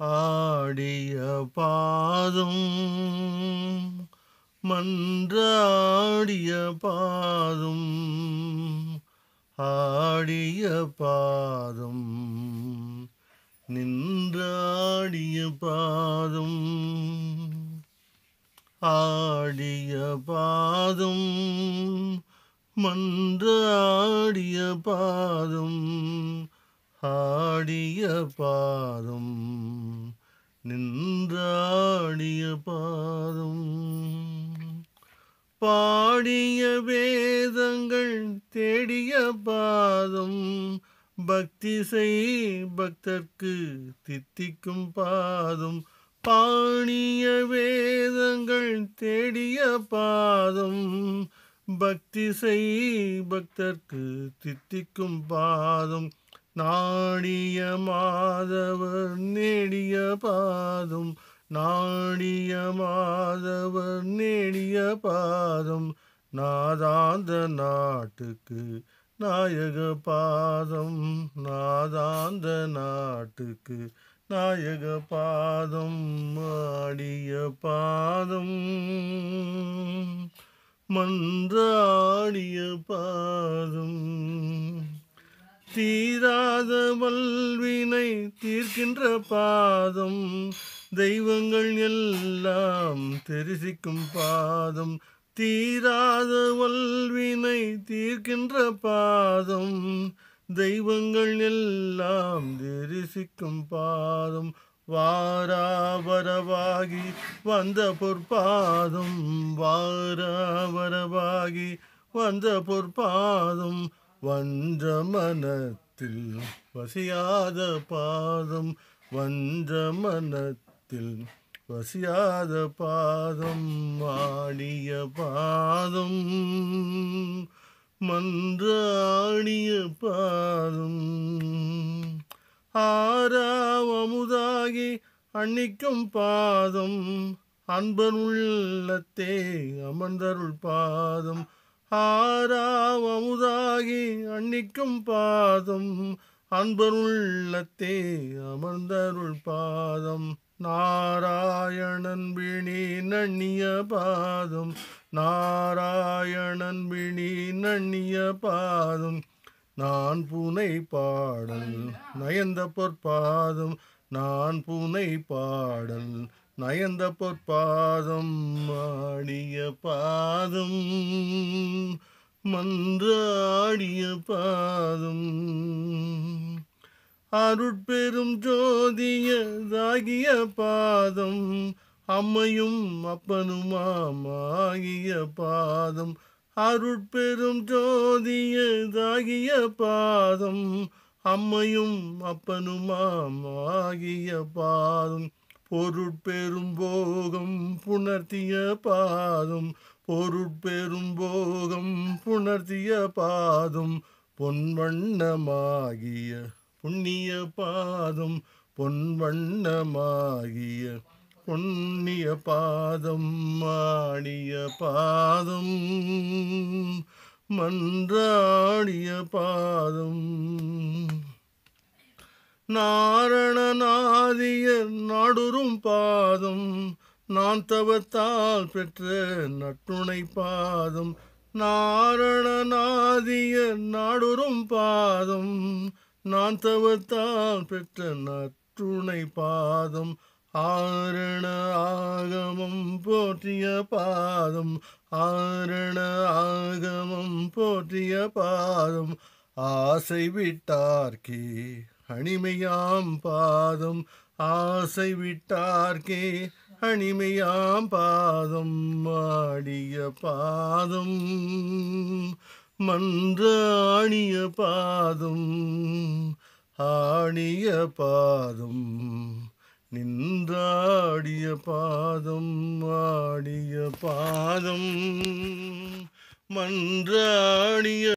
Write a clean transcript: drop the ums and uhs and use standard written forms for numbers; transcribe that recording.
ஆடிய பாதம் மன்றாடிய பாதம் ஆடிய பாதம் நின்றாடிய பாதம் ஆடிய பாதம் மன்றாடிய பாதம் ஆடிய பாதம் நின்றாடிய பாதம் பாடிய வேதங்கள் தேடிய பாதம் பக்தி செய் பக்தர்க்கு தித்திக்கும் பாதம் பாடிய வேதங்கள் தேடிய பாதம் பக்தி செய் பக்தர்க்கு தித்திக்கும் பாதம் நாடிய மாதவர் நேடிய பாதம் நாடிய மாதவர் நேடிய பாதம் நாதாந்த நாட்டுக்கு நாயக பாதம் நாதாந்த நாட்டுக்கு நாயக பாதம் ஆடிய பாதம் மன்றாடிய பாதம் தீராத வல்வினை தீர்க்கின்ற பாதம் தெய்வங்கள் எல்லாம் தெரிசிக்கும் பாதம் தீராத வல்வினை தீர்க்கின்ற பாதம் தெய்வங்கள் எல்லாம் தெரிசிக்கும் பாதம் வாராவரவாகி வந்த பொற்பாதம் வாராவரவாகி வந்த பொற்பாதம் வஞ்ச மனத்தில் வசியாத பாதம் வஞ்ச மனத்தில் வசியாத பாதம் ஆடிய பாதம் மன்றாடிய பாதம் ஆறாவமுதாகி அன்னிக்கும் பாதம் அன்பன் உள்ளத்தே அமர்ந்தருள் பாதம் ஆறாவமுதாகி அன்னிக்கும் பாதம் அன்பன் உள்ளத்தே அமர்ந்தருள் பாதம் நாராயணன் விழி நண்ணிய பாதம் நாராயணன் விழி நண்ணிய பாதம் நான் பூனை பாடல் நயந்த பொற்பாதம் நான் பூனை பாடல் நயந்த பொற்பாதம் ஆடிய பாதம் மன்றாடிய பாதம் அருட்பெரும் ஜோதியதாகிய பாதம் அம்மையும் அப்பனுமாகிய பாதம் அருட்பெரும் ஜோதியதாகிய பாதம் அம்மையும் அப்பனுமாகிய பாதம் பொருட்பெரும் போகம் புணர்த்திய பாதம் பொருட்பெரும் போகம் புணர்த்திய பாதம் பொன்வண்ணமாகிய புண்ணிய பாதம் பொன்வண்ணமாகிய புண்ணிய பாதம் ஆடிய பாதம் மன்றாடிய பாதம் நாரணநாதிய நாடுறும் பாதம் நான் தவத்தால் பெற்ற நற்றுணை பாதம் நாரணநாதிய நாடுறும் பாதம் நான் தவத்தால் பெற்ற நற்றுணை பாதம் ஆரண ஆகமம் போற்றிய பாதம் ஆரண ஆகமம் போற்றிய பாதம் ஆசை விட்டார்க்கே அணிமையாம் பாதம் ஆசை விட்டார்க்கே அணிமையாம் பாதம் ஆடிய பாதம் மன்றாடிய பாதம் ஆடிய பாதம் நின்றாடிய பாதம் ஆடிய பாதம் மன்றாடிய